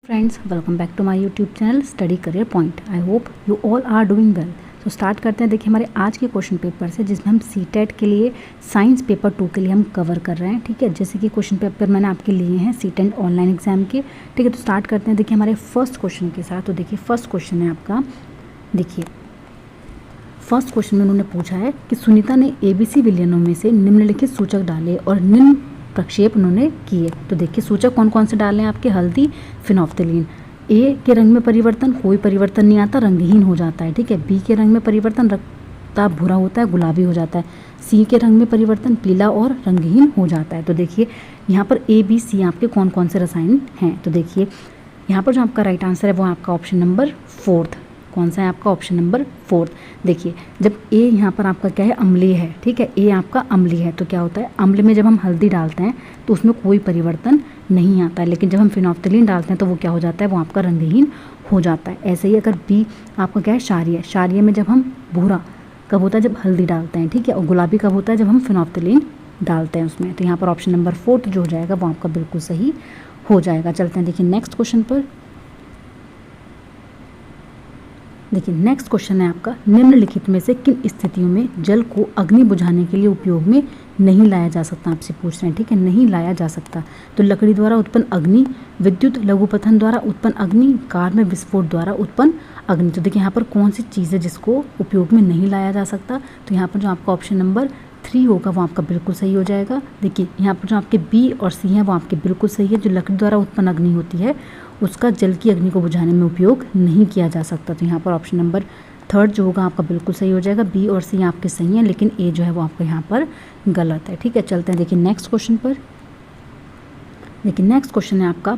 Friends, welcome back to my YouTube channel study career point. I hope you all are doing well. तो start करते हैं। देखिए, हमारे आज के क्वेश्चन पेपर से जिसमें हम सीटेट के लिए साइंस पेपर 2 के लिए हम कवर कर रहे हैं। ठीक है, जैसे कि क्वेश्चन पेपर मैंने आपके लिए हैं सीटेट ऑनलाइन एग्जाम के। ठीक है, तो स्टार्ट करते हैं। देखिए, हमारे फर्स्ट क्वेश्चन के साथ। तो देखिए, फर्स्ट क्वेश्चन है आपका। देखिए, फर्स्ट क्वेश्चन में उन्होंने पूछा है कि सुनीता ने ABC विलयनों में से निम्नलिखित सूचक डाले और निम्न प्रक्षेप उन्होंने किए। तो देखिए, सूचक कौन कौन से डाले हैं आपके? हल्दी, फिनोफ्थलीन। ए के रंग में परिवर्तन, कोई परिवर्तन नहीं आता, रंगहीन हो जाता है। ठीक है। बी के रंग में परिवर्तन, रक्ता भूरा होता है, गुलाबी हो जाता है। सी के रंग में परिवर्तन, पीला और रंगहीन हो जाता है। तो देखिए, यहाँ पर ABC आपके कौन कौन से रसायन हैं। तो देखिए, यहाँ पर जो आपका राइट आंसर है वो आपका ऑप्शन नंबर 4। कौन सा है आपका? Option number 4। देखिए, जब ए यहाँ पर आपका क्या है? अम्लीय है। ठीक है, ए आपका अम्लीय है तो क्या होता है? अम्ल में जब हम हल्दी डालते हैं तो उसमें कोई परिवर्तन नहीं आता है, लेकिन जब हम फिनोफ्थलीन डालते हैं तो वो क्या हो जाता है? वो आपका रंगहीन हो जाता है। ऐसे ही अगर बी आपका क्या है? क्षारीय। क्षारीय में जब हम भूरा कब होता है? जब हल्दी डालते हैं। ठीक है, और गुलाबी कब होता है? जब हम फिनोफ्थलीन डालते हैं उसमें। तो यहाँ पर ऑप्शन नंबर 4 जो हो जाएगा वो आपका बिल्कुल सही हो जाएगा। चलते हैं देखिए नेक्स्ट क्वेश्चन पर। देखिए, नेक्स्ट क्वेश्चन है आपका, निम्नलिखित में से किन स्थितियों में जल को अग्नि बुझाने के लिए उपयोग में नहीं लाया जा सकता? आपसे पूछ रहे हैं। ठीक है, नहीं लाया जा सकता। तो लकड़ी द्वारा उत्पन्न अग्नि, विद्युत लघुपथन द्वारा उत्पन्न अग्नि, कार में विस्फोट द्वारा उत्पन्न अग्नि। तो देखिए, यहाँ पर कौन सी चीज़ है जिसको उपयोग में नहीं लाया जा सकता? तो यहाँ पर जो आपका ऑप्शन नंबर 3 होगा वो आपका बिल्कुल सही हो जाएगा। देखिए, यहाँ पर जो आपके B और C हैं वो आपके बिल्कुल सही है। जो लकड़ी द्वारा उत्पन्न अग्नि होती है उसका जल की अग्नि को बुझाने में उपयोग नहीं किया जा सकता। तो यहाँ पर ऑप्शन नंबर 3 जो होगा आपका बिल्कुल सही हो जाएगा। B और C आपके सही हैं, लेकिन A जो है वो आपका यहाँ पर गलत है। ठीक है, चलते हैं देखिए नेक्स्ट क्वेश्चन पर। देखिए, नेक्स्ट क्वेश्चन है आपका,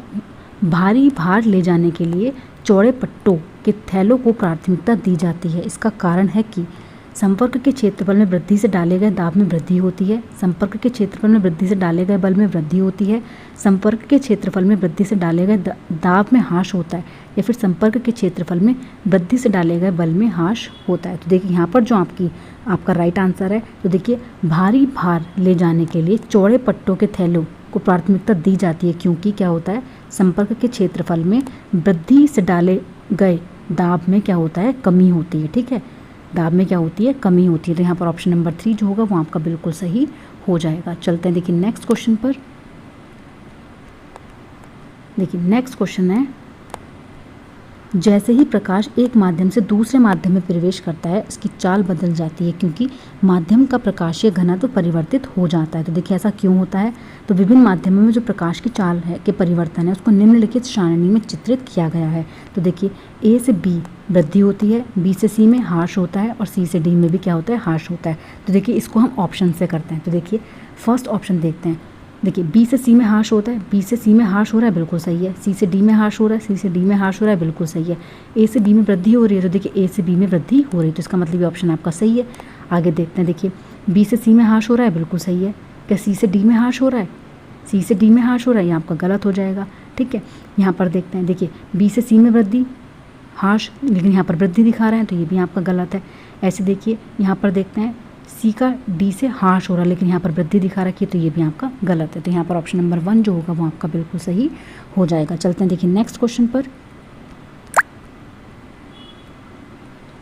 भारी भार ले जाने के लिए चौड़े पट्टों के थैलों को प्राथमिकता दी जाती है। इसका कारण है कि संपर्क के क्षेत्रफल में वृद्धि से डाले गए दाब में वृद्धि होती है, संपर्क के क्षेत्रफल में वृद्धि से डाले गए बल में वृद्धि होती है, संपर्क के क्षेत्रफल में वृद्धि से डाले गए दाब में ह्रास होता है, या फिर संपर्क के क्षेत्रफल में वृद्धि से डाले गए बल में ह्रास होता है। तो देखिए, यहाँ पर जो आपका राइट आंसर है, तो देखिए, भारी भार ले जाने के लिए चौड़े पट्टों के थैलों को प्राथमिकता दी जाती है, क्योंकि क्या होता है? संपर्क के क्षेत्रफल में वृद्धि से डाले गए दाब में क्या होता है? कमी होती है। ठीक है, दाब में क्या होती है? कमी होती है। तो यहाँ पर ऑप्शन नंबर 3 जो होगा वो आपका बिल्कुल सही हो जाएगा। चलते हैं देखिए नेक्स्ट क्वेश्चन पर। देखिए, नेक्स्ट क्वेश्चन है, जैसे ही प्रकाश एक माध्यम से दूसरे माध्यम में प्रवेश करता है इसकी चाल बदल जाती है, क्योंकि माध्यम का प्रकाशीय घनत्व परिवर्तित हो जाता है। तो देखिए, ऐसा क्यों होता है? तो विभिन्न माध्यमों में जो प्रकाश की चाल है के परिवर्तन है उसको निम्नलिखित सारणी में चित्रित किया गया है। तो देखिए, A से B वृद्धि होती है, B से C में ह्रास होता है और C से D में भी क्या होता है? ह्रास होता है। तो देखिए, इसको हम ऑप्शन से करते हैं। तो देखिए, फर्स्ट ऑप्शन देखते हैं। देखिए, B से C में ह्रास होता है, B से C में ह्रास हो रहा है, बिल्कुल सही है। C से D में ह्रास हो रहा है, C से D में ह्रास हो रहा है, बिल्कुल सही है। A से B में वृद्धि हो रही है, तो देखिए A से B में वृद्धि हो रही है, तो इसका मतलब ये ऑप्शन आपका सही है। आगे देखते हैं। देखिए, B से C में ह्रास हो रहा है, बिल्कुल सही है। क्या C से D में ह्रास हो रहा है? C से D में ह्रास हो रहा है, ये आपका गलत हो जाएगा। ठीक है, यहाँ पर देखते हैं। देखिए, B से C में वृद्धि ह्रास, लेकिन यहाँ पर वृद्धि दिखा रहे हैं, तो ये भी आपका गलत है। ऐसे देखिए, यहाँ पर देखते हैं, C का D से ह्रास हो रहा है लेकिन यहाँ पर वृद्धि दिखा रखी है, तो ये भी आपका गलत है। तो यहाँ पर ऑप्शन नंबर 1 जो होगा वो आपका बिल्कुल सही हो जाएगा। चलते हैं देखिए नेक्स्ट क्वेश्चन पर।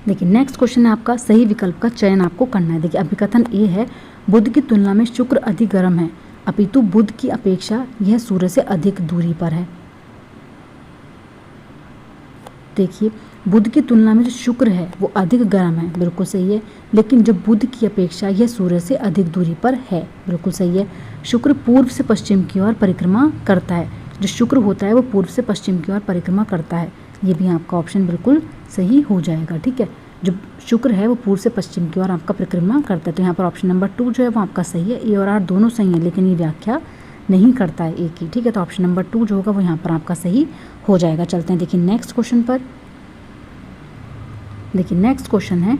देखिए, नेक्स्ट क्वेश्चन है आपका, सही विकल्प का चयन आपको करना है। देखिए, अभिकथन A है, बुध की तुलना में शुक्र अधिक गर्म है, अपितु बुध की अपेक्षा यह सूर्य से अधिक दूरी पर है। देखिए, बुध की तुलना में जो शुक्र है वो अधिक गर्म है, बिल्कुल सही है, लेकिन जब बुध की अपेक्षा यह सूर्य से अधिक दूरी पर है, बिल्कुल सही है। शुक्र पूर्व से पश्चिम की ओर परिक्रमा करता है, जो शुक्र होता है वो पूर्व से पश्चिम की ओर परिक्रमा करता है, ये भी आपका ऑप्शन बिल्कुल सही हो जाएगा। ठीक है, जो शुक्र है वो पूर्व से पश्चिम की ओर आपका परिक्रमा करता है। तो यहाँ पर ऑप्शन नंबर 2 जो है वो आपका सही है। ए और आर दोनों सही है, लेकिन ये व्याख्या नहीं करता है एक ही। ठीक है, तो ऑप्शन नंबर 2 जो होगा वो यहाँ पर आपका सही हो जाएगा। चलते हैं देखिए नेक्स्ट क्वेश्चन पर। देखिए, नेक्स्ट क्वेश्चन है,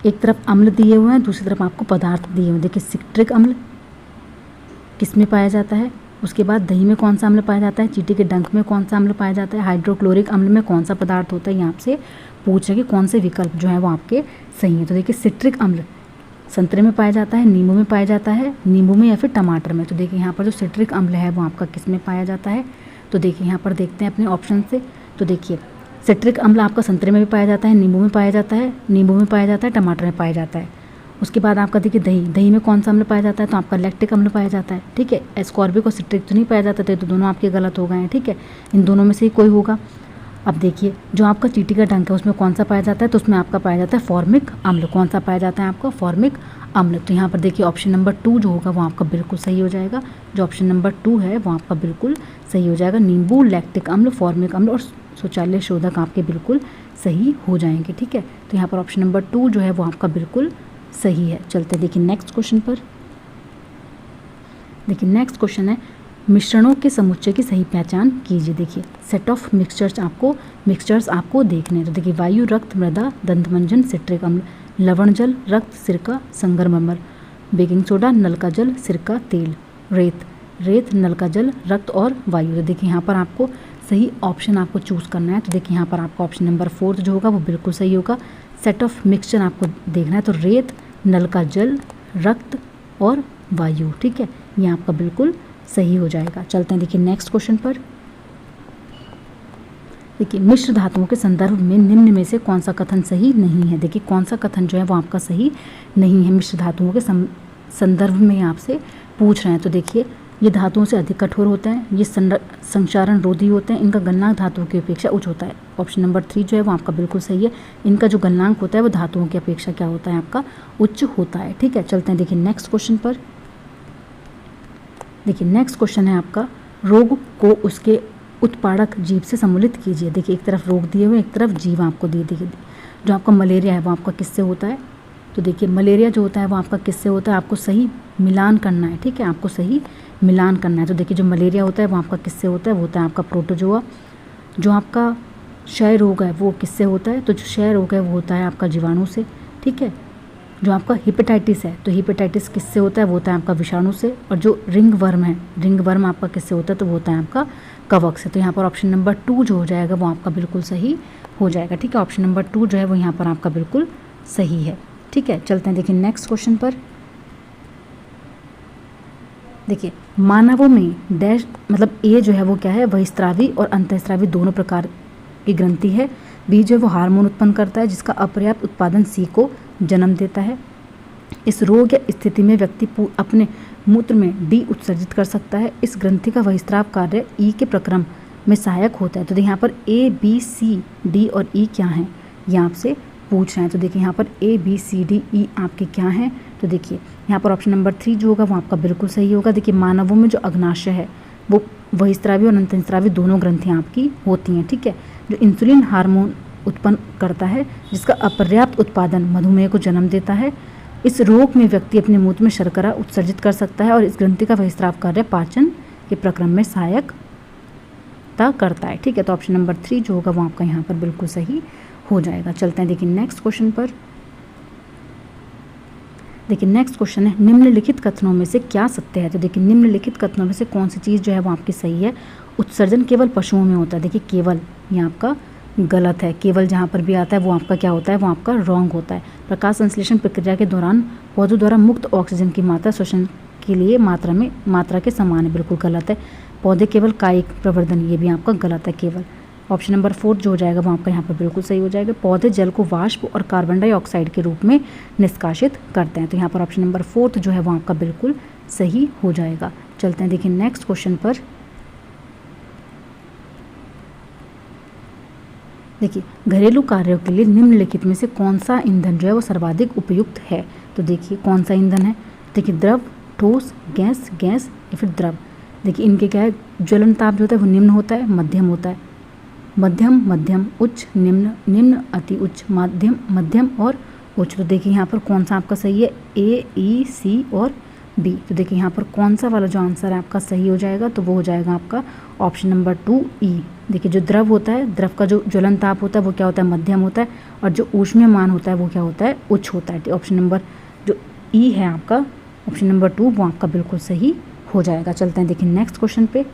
एक तरफ अम्ल दिए हुए हैं, दूसरी तरफ आपको पदार्थ दिए हुए हैं। देखिए, सिट्रिक अम्ल किस में पाया जाता है? उसके बाद दही में कौन सा अम्ल पाया जाता है? चींटी के डंक में कौन सा अम्ल पाया जाता है? हाइड्रोक्लोरिक अम्ल में कौन सा पदार्थ होता है? ये आपसे पूछ रहे कि कौन से विकल्प जो है वो आपके सही है। तो देखिए, सिट्रिक अम्ल संतरे में पाया जाता है, नींबू में पाया जाता है, नींबू में या फिर टमाटर में। तो देखिए, यहाँ पर जो सिट्रिक अम्ल है वो आपका किस में पाया जाता है? तो देखिए यहाँ पर देखते हैं अपने ऑप्शन से। तो देखिए सिट्रिक अम्ल आपका संतरे में भी पाया जाता है, नींबू में पाया जाता है, टमाटर में पाया जाता है। उसके बाद आपका देखिए दही में कौन सा अम्ल पाया जाता है, तो आपका लैक्टिक अम्ल पाया जाता है। ठीक है, एस्कॉर्बिक और सिट्रिक तो नहीं पाया जाता था, तो दोनों आपके गलत हो गए हैं। ठीक है, इन दोनों में से ही कोई होगा। अब देखिए जो आपका चींटी का डंक है उसमें कौन सा पाया जाता है, तो उसमें आपका पाया जाता है फॉर्मिक अम्ल। कौन सा पाया जाता है आपका, फॉर्मिक अम्ल। तो यहाँ पर देखिए ऑप्शन नंबर 2 जो होगा वो आपका बिल्कुल सही हो जाएगा। जो ऑप्शन नंबर 2 है वो आपका बिल्कुल सही हो जाएगा। नींबू, लैक्टिक अम्ल, फॉर्मिक अम्ल और शौचालय शोधक आपके बिल्कुल सही हो जाएंगे। ठीक है, तो यहाँ पर ऑप्शन नंबर 2 जो है वो आपका बिल्कुल सही है। चलते देखिए नेक्स्ट क्वेश्चन पर। देखिए नेक्स्ट क्वेश्चन है मिश्रणों के समुच्चय की सही पहचान कीजिए। देखिए सेट ऑफ मिक्सचर्स आपको देखने हैं। तो देखिए वायु, रक्त, मृदा, दंतमंजन, सिट्रिक अम्ल, लवण जल, रक्त, सिरका, संगमरमर, बेकिंग सोडा, नल का जल, सिरका, तेल, रेत, नल का जल, रक्त और वायु। तो देखिए यहाँ पर आपको सही ऑप्शन आपको चूज़ करना है। तो देखिए यहाँ पर आपका ऑप्शन नंबर 4 जो होगा वो बिल्कुल सही होगा। सेट ऑफ मिक्सचर आपको देखना है, तो रेत, नल का जल, रक्त और वायु। ठीक है, ये आपका बिल्कुल सही हो जाएगा। चलते हैं देखिए नेक्स्ट क्वेश्चन पर। देखिए मिश्र धातुओं के संदर्भ में निम्न में से कौन सा कथन सही नहीं है। देखिए कौन सा कथन जो है वो आपका सही नहीं है। मिश्र धातुओं के संदर्भ में आपसे पूछ रहे हैं। तो देखिए ये धातुओं से अधिक कठोर होते हैं, ये संक्षारण रोधी होते हैं, इनका गलनांक धातुओं की अपेक्षा उच्च होता है। ऑप्शन नंबर 3 जो है वो आपका बिल्कुल सही है। इनका जो गलनांक होता है वो धातुओं की अपेक्षा क्या होता है, आपका उच्च होता है। ठीक है, चलते हैं देखिए नेक्स्ट क्वेश्चन पर। देखिए नेक्स्ट क्वेश्चन है आपका रोग को उसके उत्पादक जीव से सम्मिलित कीजिए। देखिए एक तरफ रोग दिए हुए, एक तरफ जीव आपको दिए। देखिए जो आपका मलेरिया है वो आपका किससे होता है, तो देखिए मलेरिया जो होता है वो आपका किससे होता है, आपको सही मिलान करना है। ठीक है, आपको सही मिलान करना है। तो देखिए जो मलेरिया होता है वो आपका किससे होता है, वो होता है आपका प्रोटोजोआ। जो आपका क्षय रोग है वो किससे होता है, तो जो क्षय रोग है वो होता है आपका जीवाणु से। ठीक है, जो आपका हेपेटाइटिस है तो हेपेटाइटिस किससे होता है, वो होता है आपका विषाणु से। और जो रिंग वर्म है, रिंग वर्म आपका किससे होता है, तो वो होता है आपका कवक से। तो यहाँ पर ऑप्शन नंबर 2 जो हो जाएगा वो आपका बिल्कुल सही हो जाएगा। ठीक है, ऑप्शन नंबर 2 जो है वो यहाँ पर आपका बिल्कुल सही है। ठीक है, चलते हैं देखिए नेक्स्ट क्वेश्चन पर। देखिए मानवों में डैश मतलब ए जो है वो क्या है, बहिस्त्रावी और अंतःस्रावी दोनों प्रकार की ग्रंथि है। बी जो है वो हार्मोन उत्पन्न करता है जिसका अपर्याप्त उत्पादन सी को जन्म देता है। इस रोग या स्थिति में व्यक्ति अपने मूत्र में डी उत्सर्जित कर सकता है। इस ग्रंथि का बहिस्राव कार्य ई के प्रक्रम में सहायक होता है। तो यहाँ पर ए, बी, सी, डी और ई क्या हैं, ये आपसे पूछ रहे हैं। तो देखिए यहाँ पर ए, बी, सी, डी, ई आपके क्या हैं, तो देखिए यहाँ पर ऑप्शन नंबर 3 जो होगा वो आपका बिल्कुल सही होगा। देखिए मानवों में जो अग्नाशय है वो बहिस्रावी और अंतःस्रावी दोनों ग्रंथियाँ आपकी होती हैं। ठीक है, जो इंसुलिन हार्मोन उत्पन्न करता है जिसका अपर्याप्त उत्पादन मधुमेह को जन्म देता है। इस रोग में व्यक्ति अपने मूत्र में शर्करा उत्सर्जित कर सकता है और इस ग्रंथि का बहिस्राव कार्य पाचन के प्रक्रम में सहायकता करता है। ठीक है, तो ऑप्शन नंबर 3 जो होगा वो आपका यहाँ पर बिल्कुल सही हो जाएगा। चलते हैं देखिए नेक्स्ट क्वेश्चन पर। देखिए नेक्स्ट क्वेश्चन है निम्नलिखित कथनों में से क्या सत्य है। तो देखिए निम्नलिखित कथनों में से कौन सी चीज़ जो है वो आपकी सही है। उत्सर्जन केवल पशुओं में होता है। देखिए केवल ये आपका गलत है। केवल जहाँ पर भी आता है वो आपका क्या होता है, वो आपका रॉन्ग होता है। प्रकाश संश्लेषण प्रक्रिया के दौरान पौधों द्वारा मुक्त ऑक्सीजन की मात्रा श्वसन के लिए मात्रा के समान है, बिल्कुल गलत है। पौधे केवल कायिक प्रवर्धन, ये भी आपका गलत है केवल। ऑप्शन नंबर 4 जो हो जाएगा वो आपका यहाँ पर बिल्कुल सही हो जाएगा। पौधे जल को वाष्प और कार्बन डाइऑक्साइड के रूप में निष्कासित करते हैं। तो यहाँ पर ऑप्शन नंबर 4 जो है वो आपका बिल्कुल सही हो जाएगा। चलते हैं देखिए नेक्स्ट क्वेश्चन पर। देखिए घरेलू कार्यों के लिए निम्नलिखित में से कौन सा ईंधन जो है वो सर्वाधिक उपयुक्त है। तो देखिए कौन सा ईंधन है, देखिए द्रव, ठोस, गैस या फिर द्रव। देखिए इनके क्या है, ज्वलन ताप जो होता है वो निम्न होता है, मध्यम होता है, मध्यम, उच्च, निम्न, अति उच्च, मध्यम और उच्च। तो देखिए यहाँ पर कौन सा आपका सही है, ए, ई, सी और बी। तो देखिए यहाँ पर कौन सा वाला जो आंसर है आपका सही हो जाएगा, तो वो हो जाएगा आपका ऑप्शन नंबर 2 ई। देखिए जो द्रव होता है, द्रव का जो ज्वलन ताप होता है वो क्या होता है, मध्यम होता है, और जो ऊष्मीयमान होता है वो क्या होता है, उच्च होता है। ऑप्शन नंबर जो ई है आपका, ऑप्शन नंबर 2 वो आपका बिल्कुल सही हो जाएगा। चलते हैं देखिए नेक्स्ट क्वेश्चन पे।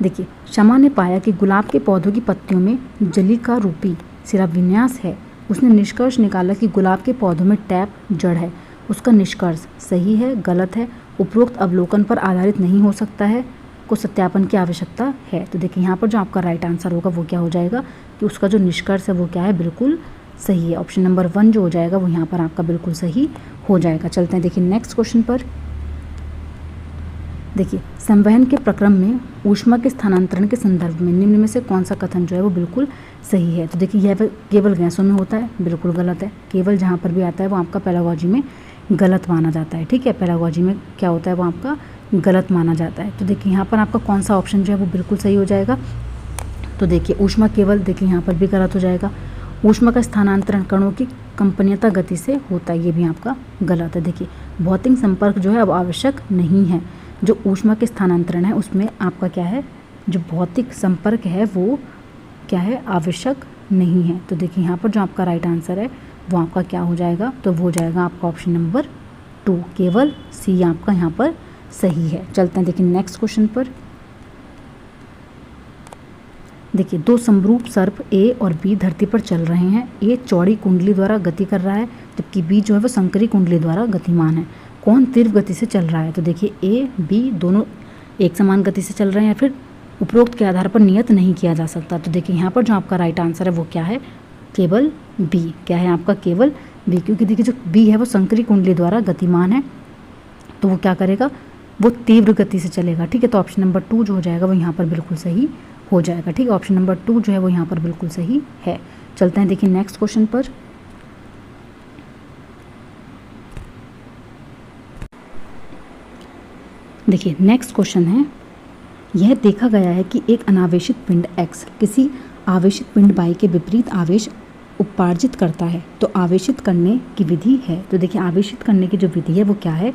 देखिए शमा ने पाया कि गुलाब के पौधों की पत्तियों में जलिका रूपी सिरा विन्यास है। उसने निष्कर्ष निकाला कि गुलाब के पौधों में टैप जड़ है। उसका निष्कर्ष सही है, गलत है, उपरोक्त अवलोकन पर आधारित नहीं हो सकता है, को सत्यापन की आवश्यकता है। तो देखिए यहाँ पर जो आपका राइट आंसर होगा वो क्या हो जाएगा कि उसका जो निष्कर्ष है वो क्या है, बिल्कुल सही है। ऑप्शन नंबर 1 जो हो जाएगा वो यहाँ पर आपका बिल्कुल सही हो जाएगा। चलते हैं देखिए नेक्स्ट क्वेश्चन पर। देखिए संवहन के प्रक्रम में ऊष्मा के स्थानांतरण के संदर्भ में निम्न में से कौन सा कथन जो है वो बिल्कुल सही है। तो देखिए यह केवल गैसों में होता है, बिल्कुल गलत है। केवल जहाँ पर भी आता है वो आपका पेडागोजी में गलत माना जाता है, ठीक है। पेडागोजी में क्या होता है वो आपका गलत माना जाता है। तो देखिए यहाँ पर आपका कौन सा ऑप्शन जो है वो बिल्कुल सही हो जाएगा। तो देखिए ऊष्मा केवल, देखिए यहाँ पर भी गलत हो जाएगा। ऊष्मा का स्थानांतरण कणों की कंपनीयता गति से होता है, ये भी आपका गलत है। देखिए भौतिक संपर्क जो है अब आवश्यक नहीं है। जो ऊष्मा के स्थानांतरण है उसमें आपका क्या है, जो भौतिक संपर्क है वो क्या है, आवश्यक नहीं है। तो देखिए यहाँ पर जो आपका राइट आंसर है वो आपका क्या हो जाएगा, तो वो हो जाएगा आपका ऑप्शन नंबर 2, केवल सी आपका यहाँ पर सही है। चलते हैं देखिए नेक्स्ट क्वेश्चन पर। देखिए दो समरूप सर्प ए और बी धरती पर चल रहे हैं। ए चौड़ी कुंडली द्वारा गति कर रहा है जबकि बी जो है वो संकरी कुंडली द्वारा गतिमान है। कौन तीव्र गति से चल रहा है। तो देखिए ए बी दोनों एक समान गति से चल रहे हैं या फिर उपरोक्त के आधार पर नियत नहीं किया जा सकता। तो देखिए यहाँ पर जो आपका राइट आंसर है वो क्या है, केवल बी। क्या है आपका, केवल बी, क्योंकि देखिए जो बी है वो संकरी कुंडली द्वारा गतिमान है तो वो क्या करेगा, वो तीव्र गति से चलेगा, ठीक है। तो ऑप्शन नंबर 2 जो हो जाएगा वो यहाँ पर बिल्कुल सही हो जाएगा, ठीक है। ऑप्शन नंबर 2 जो है वो यहाँ पर बिल्कुल सही है। चलते हैं देखिए नेक्स्ट क्वेश्चन पर। देखिए नेक्स्ट क्वेश्चन है, यह देखा गया है कि एक अनावेशित पिंड x किसी आवेशित पिंड y के विपरीत आवेश उपार्जित करता है तो आवेशित करने की विधि है। तो देखिए आवेशित करने की जो विधि है वो क्या है,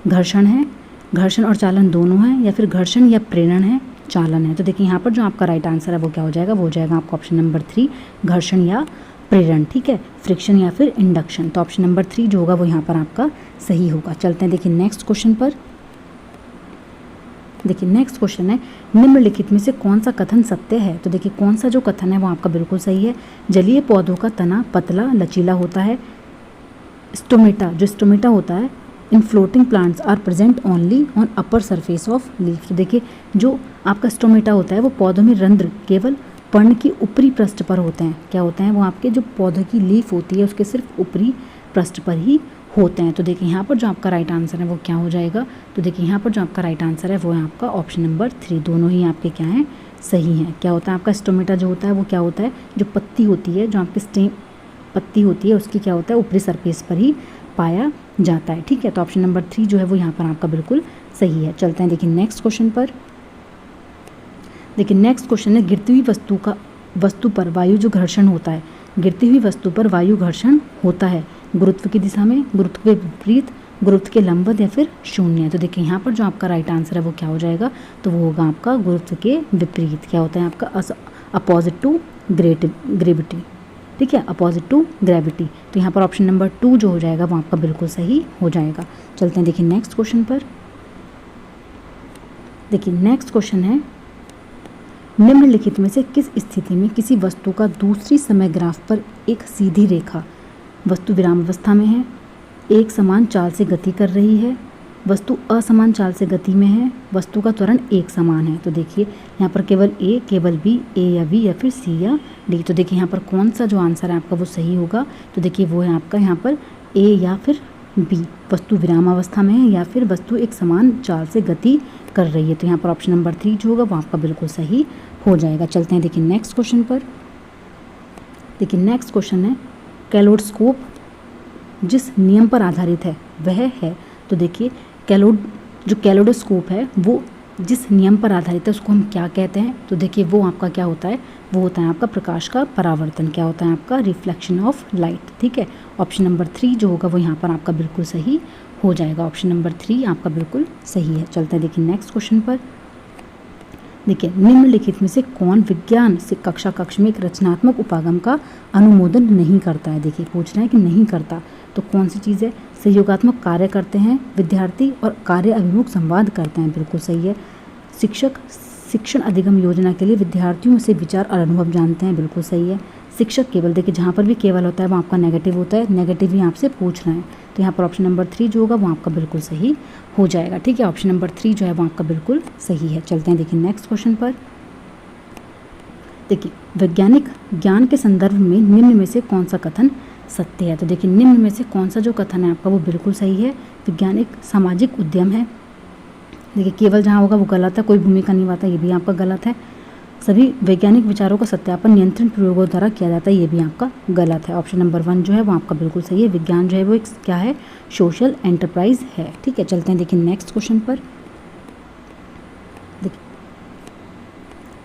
घर्षण है, घर्षण और चालन दोनों है, या फिर घर्षण या प्रेरण है, चालन है। तो देखिए यहाँ पर जो आपका राइट आंसर है वो क्या हो जाएगा, वो हो जाएगा आपका ऑप्शन नंबर 3, घर्षण या प्रेरण, ठीक है, फ्रिक्शन या फिर इंडक्शन। तो ऑप्शन नंबर 3 जो होगा वो यहाँ पर आपका सही होगा। चलते हैं देखिए नेक्स्ट क्वेश्चन पर। देखिए नेक्स्ट क्वेश्चन है, निम्नलिखित में से कौन सा कथन सत्य है। तो देखिए कौन सा जो कथन है वो आपका बिल्कुल सही है। जलीय पौधों का तना पतला लचीला होता है। स्टोमेटा, जो स्टोमेटा होता है, in floating plants are present only on upper surface of leaf. तो देखिए जो आपका स्टोमेटा होता है वो पौधों में रंध्र केवल पर्ण की ऊपरी पृष्ठ पर होते हैं। क्या होते हैं वो, आपके जो पौधों की लीफ होती है उसके सिर्फ ऊपरी पृष्ठ पर ही होते हैं। तो देखिए यहाँ पर जो आपका राइट आंसर है वो क्या हो जाएगा, तो देखिए यहाँ पर जो आपका राइट आंसर है वो है आपका ऑप्शन नंबर 3, दोनों ही आपके क्या हैं, सही हैं। क्या होता है आपका स्टोमेटा जो होता है वो क्या होता है, जो पत्ती होती है, जो आपकी स्टेम पत्ती होती है उसकी क्या होता है, ऊपरी सरफेस पर ही पाया जाता है, ठीक है। तो ऑप्शन नंबर 3 जो है वो यहाँ पर आपका बिल्कुल सही है। चलते हैं देखिए नेक्स्ट क्वेश्चन पर। देखिए नेक्स्ट क्वेश्चन है, गिरती हुई वस्तु पर वायु जो घर्षण होता है, गिरती हुई वस्तु पर वायु घर्षण होता है गुरुत्व की दिशा में, गुरुत्व के विपरीत, गुरुत्व के लंबवत या फिर शून्य। तो देखिए यहाँ पर जो आपका राइट आंसर है वो क्या हो जाएगा, तो वो होगा आपका गुरुत्व के विपरीत। क्या होता है आपका, अपोजिट टू ग्रेविटी, ठीक है, अपोजिट टू ग्रेविटी। तो यहाँ पर ऑप्शन नंबर 2 जो हो जाएगा वो आपका बिल्कुल सही हो जाएगा। चलते हैं देखिए नेक्स्ट क्वेश्चन पर। देखिए नेक्स्ट क्वेश्चन है, निम्नलिखित में से किस स्थिति में किसी वस्तु का दूसरी समय ग्राफ पर एक सीधी रेखा, वस्तु विराम अवस्था में है, एक समान चाल से गति कर रही है, वस्तु असमान चाल से गति में है, वस्तु का त्वरण एक समान है। तो देखिए यहाँ पर केवल ए, केवल बी, ए या बी या फिर सी या डी। तो देखिए यहाँ पर कौन सा जो आंसर है आपका वो सही होगा, तो देखिए वो है आपका यहाँ पर ए या फिर बी, वस्तु विराम अवस्था में है या फिर वस्तु एक समान चाल से गति कर रही है। तो यहाँ पर ऑप्शन नंबर 3 जो होगा वो आपका बिल्कुल सही हो जाएगा। चलते हैं देखिए नेक्स्ट क्वेश्चन पर। देखिए नेक्स्ट क्वेश्चन है, कैलोडस्कोप जिस नियम पर आधारित है वह है। तो देखिए जो कैलोडोस्कोप है वो जिस नियम पर आधारित है उसको हम क्या कहते हैं, तो देखिए वो आपका क्या होता है, वो होता है आपका प्रकाश का परावर्तन। क्या होता है आपका, रिफ्लेक्शन ऑफ लाइट, ठीक है। ऑप्शन नंबर 3 जो होगा वो यहाँ पर आपका बिल्कुल सही हो जाएगा। ऑप्शन नंबर 3 आपका बिल्कुल सही है। चलते हैं देखिए नेक्स्ट क्वेश्चन पर। देखिए निम्नलिखित में से कौन विज्ञान से कक्ष में एक रचनात्मक उपागम का अनुमोदन नहीं करता है। देखिए पूछ रहे हैं कि नहीं करता, तो कौन सी चीज़ है, सहयोगात्मक कार्य करते हैं विद्यार्थी और कार्य अभिमुख संवाद करते हैं, बिल्कुल सही है। शिक्षक शिक्षण अधिगम योजना के लिए विद्यार्थियों से विचार और अनुभव जानते हैं, बिल्कुल सही है। शिक्षक केवल, देखिए जहाँ पर भी केवल होता है वो आपका नेगेटिव होता है, नेगेटिव ही आपसे पूछ रहे हैं, तो यहाँ पर ऑप्शन नंबर 3 जो होगा वो आपका बिल्कुल सही हो जाएगा। ठीक है, ऑप्शन नंबर 3 जो है वो आपका बिल्कुल सही है। चलते हैं देखिए नेक्स्ट क्वेश्चन पर। देखिए वैज्ञानिक ज्ञान के संदर्भ में निम्न में से कौन सा कथन सत्य है? तो देखिए निम्न में से कौन सा जो कथन है आपका वो बिल्कुल सही है। वैज्ञानिक सामाजिक उद्यम है। देखिए केवल जहाँ होगा वो गलत है, कोई भूमिका निभाता, ये भी आपका गलत है। सभी वैज्ञानिक विचारों का सत्यापन नियंत्रण प्रयोगों द्वारा किया जाता है, ये भी आपका गलत है। ऑप्शन नंबर 1 जो है वो आपका बिल्कुल सही है। विज्ञान जो है वो एक क्या है, सोशल एंटरप्राइज है। ठीक है, चलते हैं देखिए नेक्स्ट क्वेश्चन पर।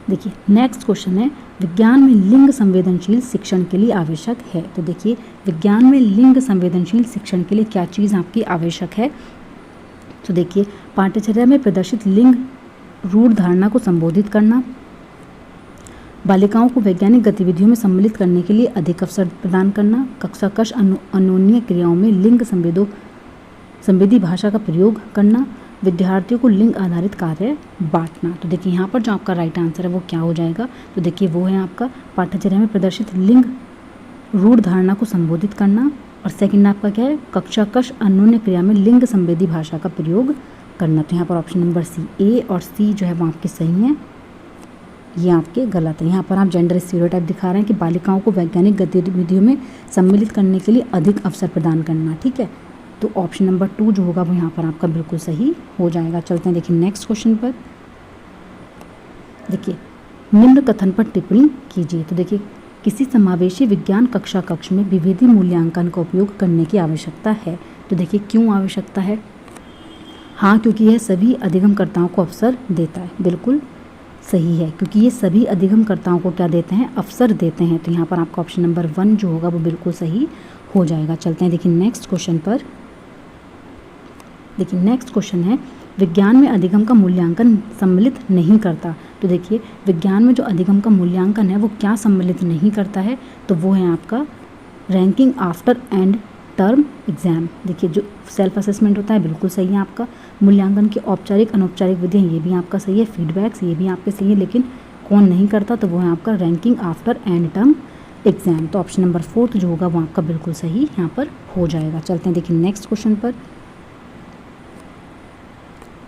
देखिए नेक्स्ट क्वेश्चन है, विज्ञान में लिंग संवेदनशील शिक्षण के लिए आवश्यक है। तो देखिए विज्ञान में लिंग संवेदनशील शिक्षण के लिए क्या चीज़ आपकी आवश्यक है? तो देखिए पाठ्यचर्या में प्रदर्शित लिंग रूढ़ धारणा को संबोधित करना, बालिकाओं को वैज्ञानिक गतिविधियों में सम्मिलित करने के लिए अधिक अवसर प्रदान करना, कक्षाकक्ष अन्योन्य क्रियाओं में लिंग संवेदी भाषा का प्रयोग करना, विद्यार्थियों को लिंग आधारित कार्य बांटना। तो देखिए यहाँ पर जो आपका राइट आंसर है वो क्या हो जाएगा? तो देखिए वो है आपका पाठ्यचर्या में प्रदर्शित लिंग रूढ़ धारणा को संबोधित करना, और सेकंड आपका क्या है, कक्षाकक्ष अन्योन्य क्रिया में लिंग संवेदी भाषा का प्रयोग करना। तो यहाँ पर ऑप्शन नंबर सी, ए और सी जो है वो आपके सही हैं, ये आपके गलत है। यहाँ पर आप जेंडर स्टीरियोटाइप दिखा रहे हैं कि बालिकाओं को वैज्ञानिक गतिविधियों में सम्मिलित करने के लिए अधिक अवसर प्रदान करना। ठीक है, तो ऑप्शन नंबर 2 जो होगा वो यहाँ पर आपका बिल्कुल सही हो जाएगा। चलते हैं देखिए नेक्स्ट क्वेश्चन पर। देखिए निम्न कथन पर टिप्पणी कीजिए। तो देखिए किसी समावेशी विज्ञान कक्षा कक्ष में विभेदी मूल्यांकन का उपयोग करने की आवश्यकता है। तो देखिए क्यों आवश्यकता है? हाँ, क्योंकि यह सभी अधिगमकर्ताओं को अवसर देता है। बिल्कुल सही है, क्योंकि ये सभी अधिगमकर्ताओं को क्या देते हैं, अवसर देते हैं। तो यहाँ पर आपका ऑप्शन नंबर 1 जो होगा वो बिल्कुल सही हो जाएगा। चलते हैं देखिए नेक्स्ट क्वेश्चन पर। देखिए नेक्स्ट क्वेश्चन है, विज्ञान में अधिगम का मूल्यांकन सम्मिलित नहीं करता। तो देखिए विज्ञान में जो अधिगम का मूल्यांकन है वो क्या सम्मिलित नहीं करता है? तो वो है आपका ranking after and term exam. देखिए जो सेल्फ असेसमेंट होता है बिल्कुल सही है आपका। मूल्यांकन की औपचारिक अनौपचारिक विधियाँ, ये भी आपका सही है। फीडबैक्स, ये भी आपके सही है। लेकिन कौन नहीं करता? तो वो है आपका ranking after and term exam. तो ऑप्शन नंबर 4 जो होगा वो आपका बिल्कुल सही यहाँ पर हो जाएगा। चलते हैं देखिए नेक्स्ट क्वेश्चन पर।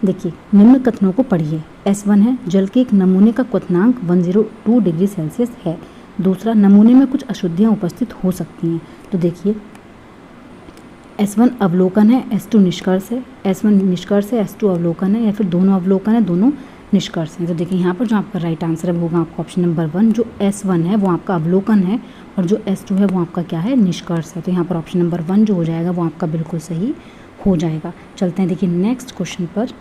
देखिए निम्न कथनों को पढ़िए। S1 है, जल के एक नमूने का क्वथनांक 102 डिग्री सेल्सियस है। दूसरा, नमूने में कुछ अशुद्धियाँ उपस्थित हो सकती हैं। तो देखिए S1 अवलोकन है, S2 निष्कर्ष है। S1 निष्कर्ष है, S2 अवलोकन है, या फिर दोनों अवलोकन है, दोनों निष्कर्ष हैं। तो देखिए यहाँ पर जो आपका राइट आंसर है वो होगा आपका ऑप्शन नंबर 1। जो S1 है वो आपका अवलोकन है, और जो S2 है वो आपका क्या है, निष्कर्ष है। तो यहाँ पर ऑप्शन नंबर 1 जो हो जाएगा वो आपका बिल्कुल सही हो जाएगा। चलते हैं देखिए नेक्स्ट क्वेश्चन पर।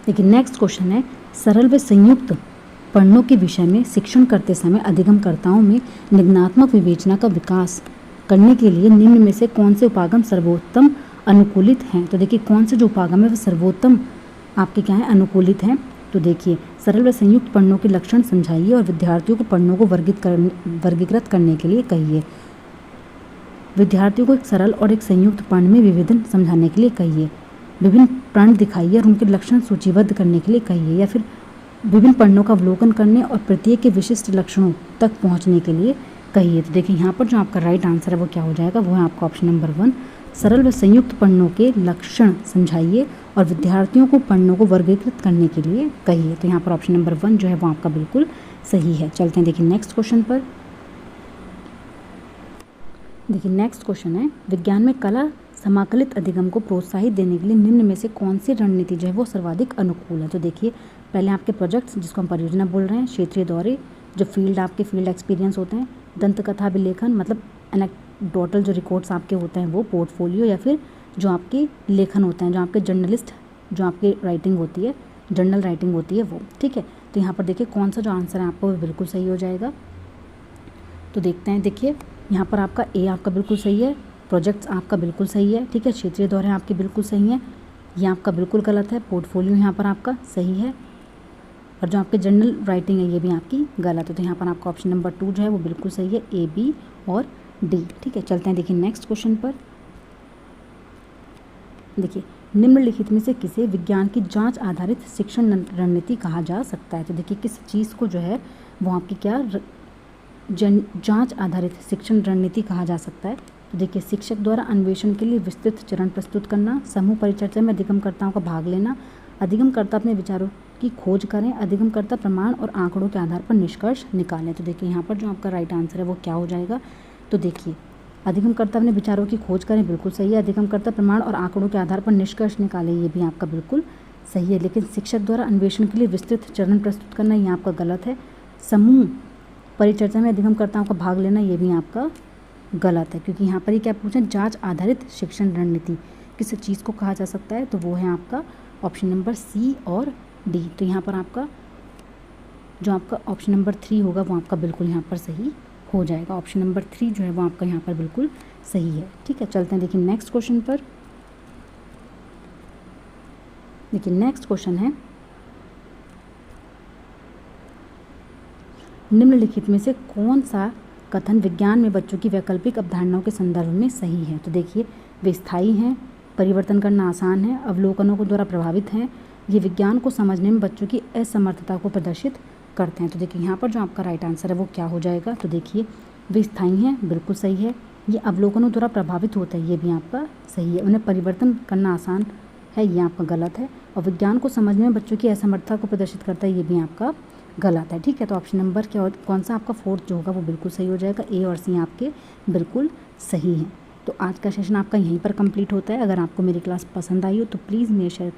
देखिए नेक्स्ट क्वेश्चन है, सरल व संयुक्त पढ़नों के विषय में शिक्षण करते समय अधिगमकर्ताओं में निगमनात्मक विवेचना का विकास करने के लिए निम्न में से कौन से उपागम सर्वोत्तम अनुकूलित हैं? तो देखिए कौन से जो उपागम है वो सर्वोत्तम आपके क्या है, अनुकूलित हैं। तो देखिए सरल व संयुक्त पढ़नों के लक्षण समझाइए और विद्यार्थियों को पढ़नों को वर्गीकृत करने के लिए कहिए। विद्यार्थियों को एक सरल और एक संयुक्त पढ़न में विभेदन समझाने के लिए कहिए। विभिन्न प्रण दिखाइए और उनके लक्षण सूचीबद्ध करने के लिए कहिए, या फिर विभिन्न पढ़नों का अवलोकन करने और प्रत्येक के विशिष्ट लक्षणों तक पहुंचने के लिए कहिए। तो देखिए यहाँ पर जो आपका राइट आंसर है वो क्या हो जाएगा, वो है आपका ऑप्शन नंबर 1। सरल व संयुक्त पढ़नों के लक्षण समझाइए और विद्यार्थियों को पढ़नों को वर्गीकृत करने के लिए कहिए। तो यहाँ पर ऑप्शन नंबर 1 जो है वो आपका बिल्कुल सही है। चलते हैं देखिए नेक्स्ट क्वेश्चन पर। देखिए नेक्स्ट क्वेश्चन है, विज्ञान में कला समाकलित अधिगम को प्रोत्साहित देने के लिए निम्न में से कौन सी रणनीति जो है वो सर्वाधिक अनुकूल है? तो देखिए पहले आपके प्रोजेक्ट्स जिसको हम परियोजना बोल रहे हैं, क्षेत्रीय दौरे, जो आपके फील्ड एक्सपीरियंस होते हैं, दंत कथा अभिलेखन मतलब एनेक्डोटल जो रिकॉर्ड्स आपके होते हैं वो, पोर्टफोलियो, या फिर जो आपके लेखन होते हैं, जो आपके जर्नलिस्ट जो आपकी राइटिंग होती है, जर्नल राइटिंग होती है वो। ठीक है, तो यहाँ पर देखिए कौन सा जो आंसर है आपका वो बिल्कुल सही हो जाएगा। तो देखते हैं, देखिए यहाँ पर आपका ए आपका बिल्कुल सही है, प्रोजेक्ट्स आपका बिल्कुल सही है। ठीक है, क्षेत्रीय दौरे आपके बिल्कुल सही हैं, ये आपका बिल्कुल गलत है। पोर्टफोलियो यहाँ पर आपका सही है, और जो आपके जर्नल राइटिंग है ये भी आपकी गलत है। तो यहाँ पर आपका ऑप्शन नंबर 2 जो है वो बिल्कुल सही है, ए, बी और डी। ठीक है, चलते हैं देखिए नेक्स्ट क्वेश्चन पर। देखिए निम्नलिखित में से किसे विज्ञान की जांच आधारित शिक्षण रणनीति कहा जा सकता है। तो देखिए किस चीज़ को जो है वो आपकी क्या जांच आधारित शिक्षण रणनीति कहा जा सकता है। तो देखिए शिक्षक द्वारा अन्वेषण के लिए विस्तृत चरण प्रस्तुत करना, समूह परिचर्चा में अधिगमकर्ताओं का भाग लेना, अधिगमकर्ता अपने विचारों की खोज करें, अधिगमकर्ता प्रमाण और आंकड़ों के आधार पर निष्कर्ष निकालें। तो देखिए यहाँ पर जो आपका राइट आंसर है वो क्या हो जाएगा। तो देखिए अधिगमकर्ता अपने विचारों की खोज करें, बिल्कुल सही है। अधिगमकर्ता प्रमाण और आंकड़ों के आधार पर निष्कर्ष निकालें, ये भी आपका बिल्कुल सही है। लेकिन शिक्षक द्वारा अन्वेषण के लिए विस्तृत चरण प्रस्तुत करना, ये आपका गलत है। समूह परिचर्चा में अधिगमकर्ताओं का भाग लेना, ये भी आपका गलत है, क्योंकि यहाँ पर ये क्या पूछा, जांच आधारित शिक्षण रणनीति किस चीज़ को कहा जा सकता है। तो वो है आपका ऑप्शन नंबर सी और डी। तो यहाँ पर आपका जो आपका ऑप्शन नंबर 3 होगा वो आपका बिल्कुल यहाँ पर सही हो जाएगा। ऑप्शन नंबर 3 जो है वो आपका यहाँ पर बिल्कुल सही है। ठीक है, चलते हैं देखिए नेक्स्ट क्वेश्चन पर। देखिए नेक्स्ट क्वेश्चन है, निम्नलिखित में से कौन सा कथन विज्ञान में बच्चों की वैकल्पिक अवधारणाओं के संदर्भ में सही है। तो देखिए वे स्थायी हैं, परिवर्तन करना आसान है, अवलोकनों को द्वारा प्रभावित हैं, ये विज्ञान को समझने में बच्चों की असमर्थता को प्रदर्शित करते हैं। तो देखिए यहाँ पर जो आपका राइट आंसर है वो क्या हो जाएगा। तो देखिए वे स्थायी हैं, बिल्कुल सही है। ये अवलोकनों द्वारा प्रभावित होता है, ये भी आपका सही है। उन्हें परिवर्तन करना आसान है, ये आपका गलत है। और विज्ञान को समझने में बच्चों की असमर्थता को प्रदर्शित करता है, ये भी आपका गलत है। ठीक है, तो ऑप्शन नंबर क्या कौन सा आपका 4 जो होगा वो बिल्कुल सही हो जाएगा। ए और सी आपके बिल्कुल सही हैं। तो आज का सेशन आपका यहीं पर कंप्लीट होता है। अगर आपको मेरी क्लास पसंद आई हो तो प्लीज़ मेरे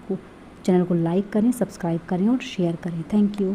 चैनल को लाइक करें, सब्सक्राइब करें और शेयर करें। Thank you.